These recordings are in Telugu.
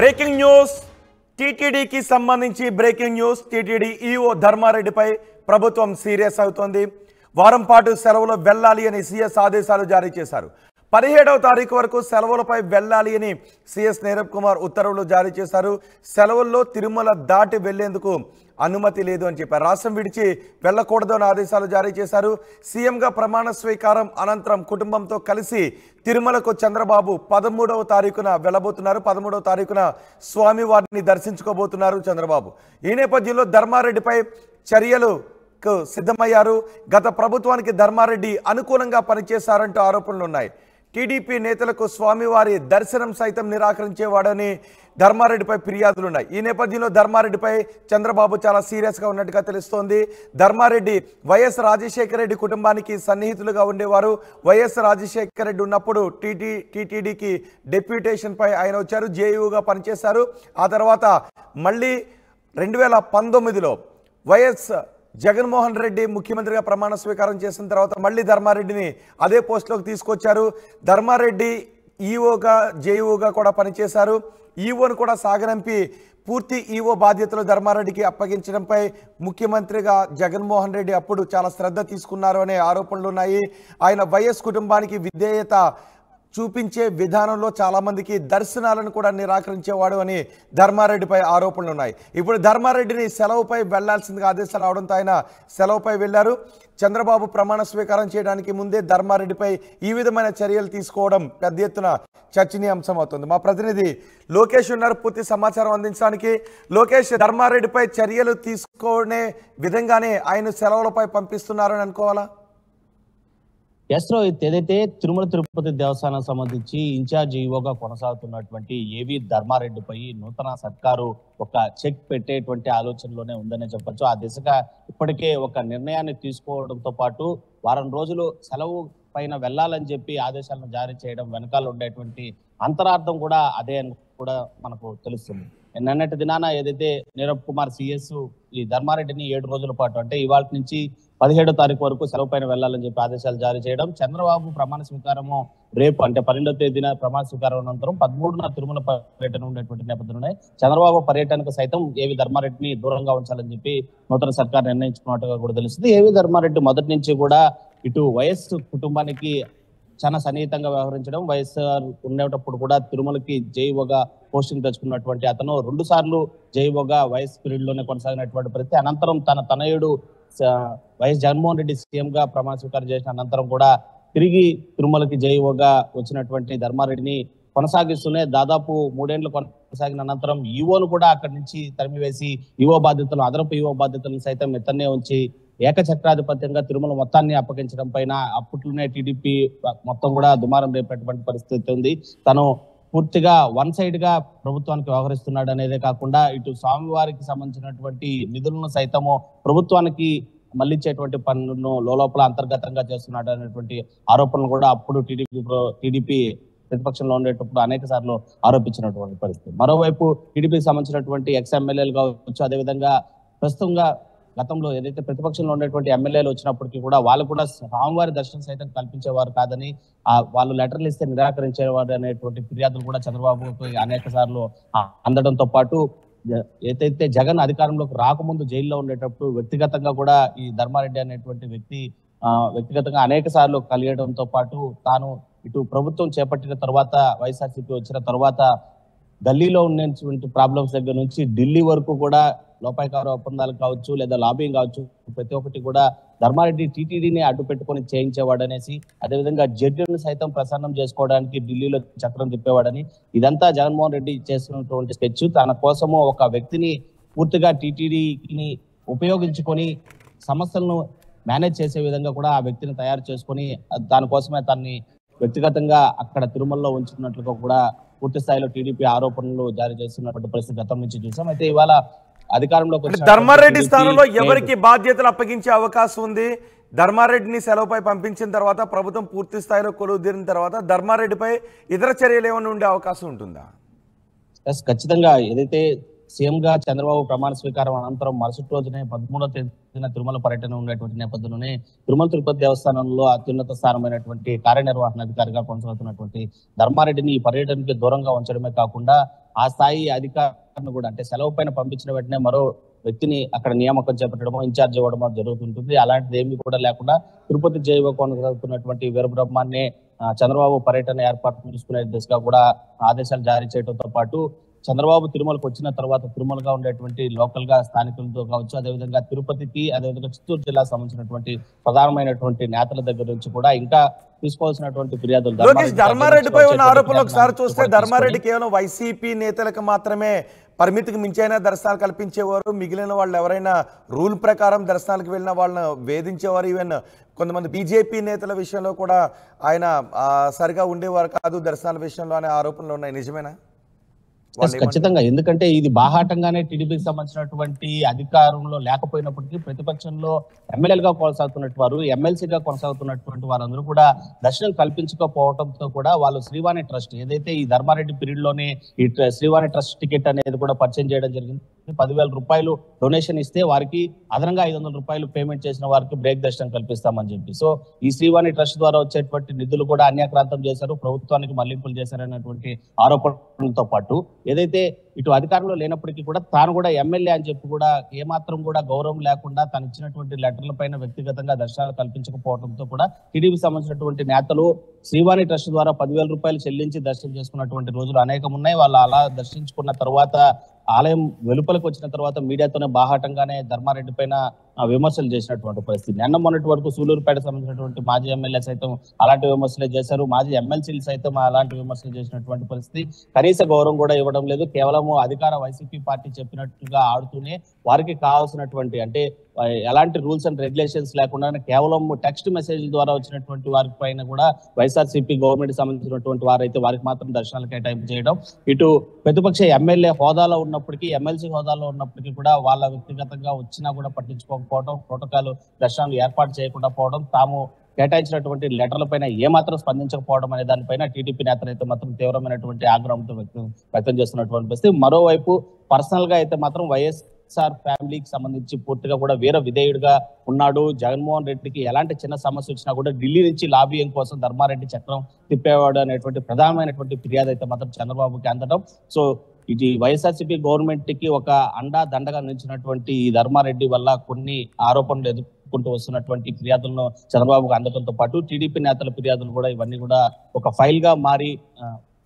బ్రేకింగ్ న్యూస్ టీటీడీకి సంబంధించి బ్రేకింగ్ న్యూస్ టీటీడీ ఈఓ ధర్మారెడ్డిపై ప్రభుత్వం సీరియస్ అవుతోంది. వారం పాటు సెలవులు వెళ్లాలి అని సీఎస్ ఆదేశాలు జారీ చేశారు. 17వ తారీఖు వరకు సెలవులపై వెళ్లాలి అని సీఎస్ నీరబ్ కుమార్ ఉత్తర్వులు జారీ చేశారు. సెలవుల్లో తిరుమల దాటి వెళ్లేందుకు అనుమతి లేదు అని చెప్పారు. రాష్ట్రం విడిచి వెళ్లకూడదు అని ఆదేశాలు జారీ చేశారు. సీఎంగా ప్రమాణ స్వీకారం అనంతరం కుటుంబంతో కలిసి తిరుమలకు చంద్రబాబు 13వ తారీఖున వెళ్లబోతున్నారు. 13వ తారీఖున స్వామివారిని దర్శించుకోబోతున్నారు చంద్రబాబు. ఈ నేపథ్యంలో ధర్మారెడ్డిపై చర్యలకు సిద్ధమయ్యారు. గత ప్రభుత్వానికి ధర్మారెడ్డి అనుకూలంగా పనిచేశారంటూ ఆరోపణలు ఉన్నాయి. టీడీపీ నేతలకు స్వామివారి దర్శనం సైతం నిరాకరించేవాడని ధర్మారెడ్డిపై ఫిర్యాదులున్నాయి. ఈ నేపథ్యంలో ధర్మారెడ్డిపై చంద్రబాబు చాలా సీరియస్గా ఉన్నట్టుగా తెలుస్తోంది. ధర్మారెడ్డి వైఎస్ రాజశేఖర రెడ్డి కుటుంబానికి సన్నిహితులుగా ఉండేవారు. వైఎస్ రాజశేఖర రెడ్డి ఉన్నప్పుడు టీటీడీకి డెప్యూటేషన్పై ఆయన వచ్చారు. జేయూగా పనిచేశారు. ఆ తర్వాత మళ్ళీ 2019లో వైఎస్ జగన్మోహన్ రెడ్డి ముఖ్యమంత్రిగా ప్రమాణ స్వీకారం చేసిన తర్వాత మళ్ళీ ధర్మారెడ్డిని అదే పోస్టులోకి తీసుకొచ్చారు. ధర్మారెడ్డి ఈఓగా జేయూగా కూడా పనిచేశారు. ఈఓను కూడా సాగనంపి పూర్తి ఈఓ బాధ్యతలు ధర్మారెడ్డికి అప్పగించడంపై ముఖ్యమంత్రిగా జగన్మోహన్ రెడ్డి అప్పుడు చాలా శ్రద్ధ తీసుకున్నారు అనే ఆరోపణలు ఉన్నాయి. ఆయన వైఎస్ కుటుంబానికి విధేయత చూపించే విధానంలో చాలామందికి దర్శనాలను కూడా నిరాకరించేవాడు అని ధర్మారెడ్డిపై ఆరోపణలు ఉన్నాయి. ఇప్పుడు ధర్మారెడ్డిని సెలవుపై వెళ్లాల్సిందిగా ఆదేశాలు రావడంతో ఆయన సెలవుపై వెళ్లారు. చంద్రబాబు ప్రమాణ స్వీకారం చేయడానికి ముందే ధర్మారెడ్డిపై ఈ విధమైన చర్యలు తీసుకోవడం పెద్ద ఎత్తున చర్చనీయాంశం అవుతుంది. మా ప్రతినిధి లోకేష్ ఉన్నారు పూర్తి సమాచారం అందించడానికి. లోకేష్, ధర్మారెడ్డిపై చర్యలు తీసుకునే విధంగానే ఆయన సెలవులపై పంపిస్తున్నారని అనుకోవాలా? ఏదైతే తిరుమల తిరుపతి దేవస్థానం సంబంధించి ఇన్ఛార్జ్ ఈఓగా కొనసాగుతున్నటువంటి ఏవి ధర్మారెడ్డిపై నూతన సర్కారు ఒక చెక్ పెట్టేటువంటి ఆలోచనలోనే ఉందనే చెప్పొచ్చు. ఆ దిశగా ఇప్పటికే ఒక నిర్ణయాన్ని తీసుకోవడంతో పాటు వారం రోజులు సెలవు పైన వెళ్లాలని చెప్పి ఆదేశాలను జారీ చేయడం వెనకాల ఉండేటువంటి అంతరార్థం కూడా అదే అని కూడా మనకు తెలుస్తుంది. నిన్నటి దినాన ఏదైతే నీరబ్ కుమార్ సిఎస్ ఈ ధర్మారెడ్డిని 7 రోజుల పాటు అంటే ఇవాళ నుంచి 17వ తారీఖు వరకు సెలవు పైన వెళ్లాలని చెప్పి ఆదేశాలు జారీ చేయడం, చంద్రబాబు ప్రమాణ స్వీకారము రేపు అంటే 12వ తేదీన ప్రమాణ స్వీకారం అనంతరం 13న తిరుమల పర్యటన ఉండేటువంటి నేపథ్యంలోనే చంద్రబాబు పర్యటనకు సైతం ఏవి ధర్మారెడ్డిని దూరంగా ఉంచాలని చెప్పి నూతన సర్కార్ నిర్ణయించుకున్నట్టుగా కూడా తెలుస్తుంది. ఏవి ధర్మారెడ్డి మొదటి నుంచి కూడా ఇటు వైఎస్ కుటుంబానికి చాలా సన్నిహితంగా వ్యవహరించడం, వైఎస్ఆర్ ఉండేటప్పుడు కూడా తిరుమలకి జేఈఓగా పోస్టింగ్ తెచ్చుకున్నటువంటి అతను 2 సార్లు జేఈఓగా వైఎస్ పీరియడ్ లోనే కొనసాగినటువంటి పరిస్థితి. అనంతరం తన తనయుడు వైఎస్ జగన్మోహన్ రెడ్డి సీఎం గా ప్రమాణ స్వీకారం చేసిన అనంతరం కూడా తిరిగి తిరుమలకి జేఈఓగా వచ్చినటువంటి ధర్మారెడ్డిని కొనసాగిస్తూనే దాదాపు 3 ఏళ్లు కొనసాగిన అనంతరం ఈఓను కూడా అక్కడి నుంచి తరిమివేసి ఈఓ బాధ్యతలు, అదనపు ఈఓ బాధ్యతలను సైతం ఎత్తనే ఉంచి ఏకచక్రాధిపత్యంగా తిరుమల మొత్తాన్ని అప్పగించడం పైన అప్పట్లోనే టీడీపీ మొత్తం కూడా దుమారం రేపేటువంటి పరిస్థితి ఉంది. తను పూర్తిగా వన్ సైడ్ గా ప్రభుత్వానికి వ్యవహరిస్తున్నాడు అనేదే కాకుండా ఇటు స్వామివారికి సంబంధించినటువంటి నిధులను సైతము ప్రభుత్వానికి మళ్లించేటువంటి పనులను లోపల అంతర్గతంగా చేస్తున్నాడు అనేటువంటి ఆరోపణలు కూడా అప్పుడు టీడీపీ ప్రతిపక్షంలో ఉండేటప్పుడు అనేక సార్లు ఆరోపించినటువంటి పరిస్థితి. మరోవైపు టీడీపీకి సంబంధించినటువంటి ఎక్స్ ఎమ్మెల్యేలు కావచ్చు, అదేవిధంగా ప్రస్తుతంగా గతంలో ఏదైతే ప్రతిపక్షంలో ఉండేటువంటి ఎమ్మెల్యేలు వచ్చినప్పటికీ కూడా వాళ్ళు కూడా స్వామివారి దర్శనం సైతం కల్పించేవారు కాదని, వాళ్ళు లెటర్లు ఇస్తే నిరాకరించేవారు అనేటువంటి ఫిర్యాదులు కూడా చంద్రబాబుకు అనేక సార్లు అందడంతో పాటు ఏదైతే జగన్ అధికారంలోకి రాకముందు జైల్లో ఉండేటప్పుడు వ్యక్తిగతంగా కూడా ఈ ధర్మారెడ్డి అనేటువంటి వ్యక్తి వ్యక్తిగతంగా అనేక సార్లు కలియడంతో పాటు తాను ఇటు ప్రభుత్వం చేపట్టిన తర్వాత వైఎస్ఆర్సీపీ వచ్చిన తర్వాత ఢిల్లీలో ఉన్నటువంటి ప్రాబ్లమ్స్ దగ్గర నుంచి ఢిల్లీ వరకు కూడా లోపాయకార ఒప్పందాలు కావచ్చు లేదా లాబింగ్ కావచ్చు, ప్రతి ఒక్కటి కూడా ధర్మారెడ్డి టీటీడీని అడ్డు పెట్టుకొని చేయించేవాడు అనేసి, అదేవిధంగా జడ్జిని సైతం ప్రసన్నం చేసుకోవడానికి ఢిల్లీలో చక్రం తిప్పేవాడని, ఇదంతా జగన్మోహన్ రెడ్డి చేస్తున్నటువంటి స్కెచ్. తన కోసము ఒక వ్యక్తిని పూర్తిగా టీటీడీని ఉపయోగించుకొని సమస్యలను మేనేజ్ చేసే విధంగా కూడా ఆ వ్యక్తిని తయారు చేసుకొని దానికోసమే తనని వ్యక్తిగతంగా అక్కడ తిరుమలలో ఉంచుతున్నట్లుగా కూడా పూర్తి స్థాయిలో టీడీపీ ఆరోపణలు జారీ చేస్తున్నటువంటి పరిస్థితి గతం నుంచి చూసాం. అయితే ఇవాళ అధికారంలోకి ధర్మారెడ్డి స్థానంలో ఎవరికి బాధ్యతలు అప్పగించే అవకాశం ఉంది? ధర్మారెడ్డిని సెలవుపై పంపించిన తర్వాత ప్రభుత్వం పూర్తి స్థాయిలో కొలువుదీరిన తర్వాత ధర్మారెడ్డిపై ఇతర చర్యలు ఏమైనా ఉండే అవకాశం ఉంటుందా? ఖచ్చితంగా ఏదైతే సీఎం గా చంద్రబాబు ప్రమాణ స్వీకారం అనంతరం మరుసటి రోజునే 13వ తేదీన తిరుమల పర్యటన ఉండేటువంటి నేపథ్యంలోనే తిరుమల తిరుపతి దేవస్థానంలో అత్యున్నత స్థానమైనటువంటి కార్యనిర్వహణాధికారిగా కొనసాగుతున్నటువంటి ధర్మారెడ్డిని ఈ పర్యటనకి దూరంగా ఉంచడమే కాకుండా ఆ స్థాయి అధికారులను కూడా అంటే సెలవు పైన పంపించిన వెంటనే మరో వ్యక్తిని అక్కడ నియామకం చేపట్టడమో ఇన్ఛార్జ్ ఇవ్వడమో జరుగుతుంటుంది. అలాంటిది ఏమీ కూడా లేకుండా తిరుపతి జైల్లో కొనసాగుతున్నటువంటి వీరబ్రహ్మాన్ని చంద్రబాబు పర్యటన ఏర్పాటు తీసుకునే దిశగా కూడా ఆదేశాలు జారీ చేయడంతో పాటు చంద్రబాబు తిరుమలకు వచ్చిన తర్వాత తిరుమలగా ఉండేటువంటి లోకల్ గా స్థానికులతో కావచ్చు, అదేవిధంగా తిరుపతికి అదేవిధంగా చిత్తూరు జిల్లా సంబంధించినటువంటి ప్రధానమైనటువంటి నేతల దగ్గర నుంచి కూడా ఇంకా తీసుకోవాల్సినటువంటి ఫిర్యాదులు లోకేష్ ధర్మారెడ్డిపై ఉన్న ఆరోపణలు ఒకసారి చూస్తే ధర్మారెడ్డి కేవలం వైసీపీ నేతలకు మాత్రమే పరిమితికి మించైనా దర్శనాలు కల్పించేవారు. మిగిలిన వాళ్ళు ఎవరైనా రూల్ ప్రకారం దర్శనాలకు వెళ్ళిన వాళ్ళని వేధించేవారు. ఈవెన్ కొంతమంది బీజేపీ నేతల విషయంలో కూడా ఆయన సరిగా ఉండేవారు కాదు దర్శనాల విషయంలో అనే ఆరోపణలు ఉన్నాయి. నిజమేనా? ఖచ్చితంగా. ఎందుకంటే ఇది బాహాటంగానే టీడీపీకి సంబంధించినటువంటి అధికారంలో లేకపోయినప్పటికీ ప్రతిపక్షంలో ఎమ్మెల్యేలుగా కొనసాగుతున్నట్టు వారు, ఎమ్మెల్సీగా కొనసాగుతున్నటువంటి వారందరూ కూడా దర్శనం కల్పించకపోవడంతో కూడా వాళ్ళు శ్రీవాణి ట్రస్ట్ ఏదైతే ఈ ధర్మారెడ్డి పీరియడ్ లోనే ఈ శ్రీవాణి ట్రస్ట్ టికెట్ అనేది కూడా పరిచయం చేయడం జరిగింది. 10,000 రూపాయలు డొనేషన్ ఇస్తే వారికి అదనంగా 500 రూపాయలు పేమెంట్ చేసిన వారికి బ్రేక్ దర్శనం కల్పిస్తామని చెప్పి. సో ఈ శ్రీవాణి ట్రస్ట్ ద్వారా వచ్చేటువంటి నిధులు కూడా అన్యాక్రాంతం చేశారు, ప్రభుత్వానికి మళ్లింపులు చేశారనేటువంటి ఆరోపణలతో పాటు ఏదైతే ఇటు అధికారంలో లేనప్పటికీ కూడా తాను కూడా ఎమ్మెల్యే అని చెప్పి కూడా ఏమాత్రం కూడా గౌరవం లేకుండా తను ఇచ్చినటువంటి లెటర్ల పైన వ్యక్తిగతంగా దర్శనాలు కల్పించకపోవడంతో కూడా టీడీపీ సంబంధించినటువంటి నేతలు శ్రీవాణి ట్రస్ట్ ద్వారా 10,000 రూపాయలు చెల్లించి దర్శనం చేసుకున్నటువంటి రోజులు అనేకం ఉన్నాయి. వాళ్ళు అలా దర్శించుకున్న తర్వాత ఆలయం వెలుపలకు వచ్చిన తర్వాత మీడియాతోనే బాహాటంగానే ధర్మారెడ్డి పైన విమర్శలు చేసినటువంటి పరిస్థితి. నిన్న మొన్నటి వరకు సూలూరుపేట సంబంధించినటువంటి మాజీ ఎమ్మెల్యే సైతం అలాంటి విమర్శలే చేశారు, మాజీ ఎమ్మెల్సీలు సైతం అలాంటి విమర్శలు చేసినటువంటి పరిస్థితి. కనీస గౌరవం కూడా ఇవ్వడం లేదు. కేవలం అధికార వైసీపీ పార్టీ చెప్పినట్టుగా ఆడుతూనే వారికి కావాల్సినటువంటి అంటే ఎలాంటి రూల్స్ అండ్ రెగ్యులేషన్స్ లేకుండా కేవలం టెక్స్ట్ మెసేజ్ ద్వారా వచ్చినటువంటి వారి పైన కూడా వైఎస్ఆర్సీపీ గవర్నమెంట్ సంబంధించినటువంటి వారైతే వారికి మాత్రం దర్శనాలు కేటాయింపు చేయడం, ఇటు ప్రతిపక్ష ఎమ్మెల్యే హోదాలో ఉన్నప్పటికీ ఎమ్మెల్సీ హోదాలో ఉన్నప్పటికీ కూడా వాళ్ళ వ్యక్తిగతంగా వచ్చినా కూడా పట్టించుకోకపోవడం, ప్రోటోకాల్ దర్శనాలు ఏర్పాటు చేయకుండా పోవడం, తాము కేటాయించినటువంటి లెటర్ల పైన ఏమాత్రం స్పందించకపోవడం అనే దానిపైన టీడీపీ నేతలు అయితే మాత్రం తీవ్రమైనటువంటి ఆగ్రహంతో వ్యక్తం చేస్తున్నటువంటి పరిస్థితి. మరోవైపు పర్సనల్ గా అయితే మాత్రం వైఎస్ఆర్ ఫ్యామిలీకి సంబంధించి పూర్తిగా కూడా వీర విధేయుడిగా ఉన్నాడు. జగన్మోహన్ రెడ్డికి ఎలాంటి చిన్న సమస్య వచ్చినా కూడా ఢిల్లీ నుంచి లాబియింగ్ కోసం ధర్మారెడ్డి చక్రం తిప్పేవాడు అనేటువంటి ప్రధానమైనటువంటి ఫిర్యాదు అయితే మాత్రం చంద్రబాబుకి అందడం. సో ఇది వైఎస్ఆర్సీపీ గవర్నమెంట్ కి ఒక అండా దండగా నిలిచినటువంటి ఈ ధర్మారెడ్డి వల్ల కొన్ని ఆరోపణలు ఎదుర్కొంటూ వస్తున్నటువంటి ఫిర్యాదులను చంద్రబాబుకు అందడంతో పాటు టీడీపీ నేతల ఫిర్యాదులు కూడా ఇవన్నీ కూడా ఒక ఫైల్ గా మారి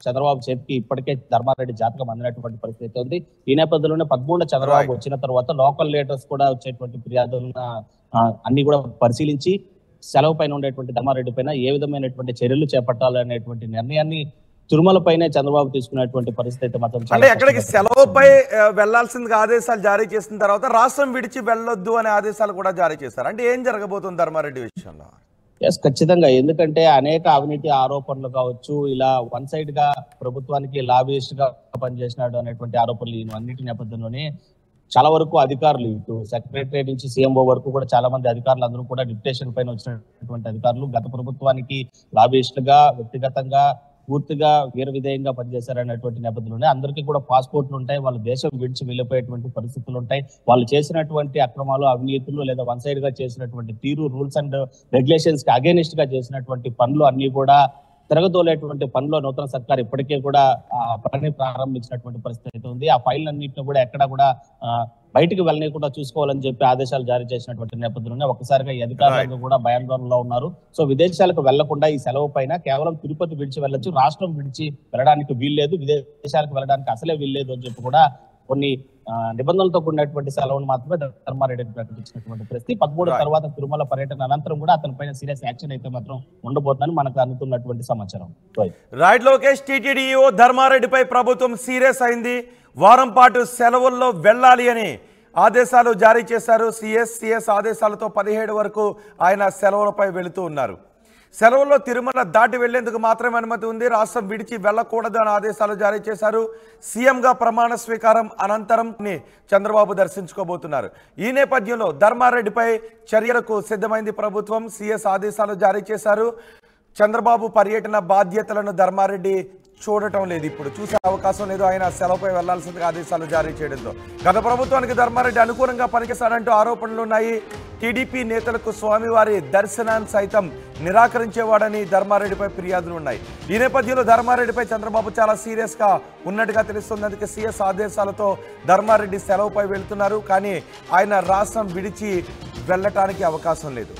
చంద్రబాబు చేతికి ఇప్పటికే ధర్మారెడ్డి జాతకం అందినటువంటి పరిస్థితి ఉంది. ఈ నేపథ్యంలోనే 13 చంద్రబాబు వచ్చిన తర్వాత లోకల్ లీడర్స్ కూడా వచ్చేటువంటి ఫిర్యాదులను అన్ని కూడా పరిశీలించి సెలవు పైన ఉండేటువంటి ధర్మారెడ్డి పైన ఏ విధమైనటువంటి చర్యలు చేపట్టాలనేటువంటి నిర్ణయాన్ని తిరుమల పైనే చంద్రబాబు తీసుకున్నటువంటి పరిస్థితి అయితే మాత్రం అంటే ఎక్కడికి సెలవుపై వెళ్లాల్సిందిగా ఆదేశాలు జారీ చేసిన తర్వాత రాష్ట్రం విడిచి వెళ్ళొద్దు అనే ఆదేశాలు కూడా జారీ చేశారు. అంటే ఏం జరగబోతుంది ధర్మారెడ్డి విషయంలో? ఎస్, ఖచ్చితంగా. ఎందుకంటే అనేక అవినీతి ఆరోపణలు కావచ్చు, ఇలా వన్ సైడ్ గా ప్రభుత్వానికి లాబియిస్ట్ గా పనిచేసినాడు అనేటువంటి ఆరోపణలు అన్నిటి నేపథ్యంలోనే చాలా వరకు అధికారులు ఇటు సెక్రటరీ నుంచి సీఎంఓ వరకు కూడా చాలా మంది అధికారులు అందరూ కూడా డిప్యుటేషన్ పైన వచ్చినటువంటి అధికారులు గత ప్రభుత్వానికి లాబియిస్టులుగా వ్యక్తిగతంగా పూర్తిగా వీర విధేయంగా పనిచేశారనేటువంటి నేపథ్యంలోనే అందరికీ కూడా పాస్పోర్ట్లు ఉంటాయి, వాళ్ళు దేశం విడిచి వెళ్ళిపోయేటువంటి పరిస్థితులు ఉంటాయి. వాళ్ళు చేసినటువంటి అక్రమాలు, అవినీతులు లేదా వన్ సైడ్ గా చేసినటువంటి తీరు, రూల్స్ అండ్ రెగ్యులేషన్స్ కి అగేనిస్ట్ గా చేసినటువంటి పనులు అన్ని కూడా తిరగదోలేటువంటి పనిలో నూతన సర్కార్ ఇప్పటికే కూడా పని ప్రారంభించినటువంటి పరిస్థితి అయితే ఉంది. ఆ ఫైల్ అన్నింటిని కూడా ఎక్కడ కూడా బయటికి వెళ్ళనీయకుండా చూసుకోవాలని చెప్పి ఆదేశాలు జారీ చేసినటువంటి నేపథ్యంలోనే ఒక్కసారిగా ఈ అధికారులు కూడా భయాందోళనలో ఉన్నారు. సో విదేశాలకు వెళ్లకుండా ఈ సెలవు పైన కేవలం తిరుపతి విడిచి వెళ్ళొచ్చు, రాష్ట్రం విడిచి వెళ్ళడానికి వీల్లేదు, విదేశాలకు వెళ్ళడానికి అసలే వీల్లేదు అని చెప్పి కూడా కొన్ని నిబంధనలతో కూడినటువంటి సెలవును మాత్రమే ధర్మారెడ్డికి ప్రకటించినటువంటి పరిస్థితి. 13 తర్వాత తిరుమల పర్యటన అనంతరం కూడా అతని పైన సీరియస్ యాక్షన్ అయితే మాత్రం ఉండబోతుందని మనకు అందుతున్నటువంటి సమాచారం. రైట్ లోకేష్, టీటీడీ ఈవో ధర్మారెడ్డిపై ప్రభుత్వం సీరియస్ అయింది. వారం పాటు సెలవుల్లో వెళ్ళాలి అని ఆదేశాలు జారీ చేశారు. సిఎస్ ఆదేశాలతో 17 వరకు ఆయన సెలవులపై వెళుతూ ఉన్నారు. సెలవుల్లో తిరుమల దాటి వెళ్లేందుకు మాత్రమే అనుమతి ఉంది, రాష్ట్రం విడిచి వెళ్లకూడదు అని ఆదేశాలు జారీ చేశారు. సీఎంగా ప్రమాణ స్వీకారం అనంతరం చంద్రబాబు దర్శించుకోబోతున్నారు. ఈ నేపథ్యంలో ధర్మారెడ్డిపై చర్యలకు సిద్ధమైంది ప్రభుత్వం. సిఎస్ ఆదేశాలు జారీ చేశారు. చంద్రబాబు పర్యటన బాధ్యతలను ధర్మారెడ్డి చూడటం లేదు, ఇప్పుడు చూసే అవకాశం లేదు. ఆయన సెలవుపై వెళ్లాల్సిందిగా ఆదేశాలు జారీ చేయడంతో గత ప్రభుత్వానికి ధర్మారెడ్డి అనుకూలంగా పనిచేస్తాడంటూ ఆరోపణలు ఉన్నాయి. టీడీపీ నేతలకు స్వామివారి దర్శనాన్ని సైతం నిరాకరించేవాడని ధర్మారెడ్డిపై ఫిర్యాదులు ఉన్నాయి. ఈ నేపథ్యంలో ధర్మారెడ్డిపై చంద్రబాబు చాలా సీరియస్గా ఉన్నట్టుగా తెలుస్తుంది. అందుకే సీఎస్ ఆదేశాలతో ధర్మారెడ్డి సెలవుపై వెళ్తున్నారు. కానీ ఆయన రాష్ట్రం విడిచి వెళ్ళటానికి అవకాశం లేదు.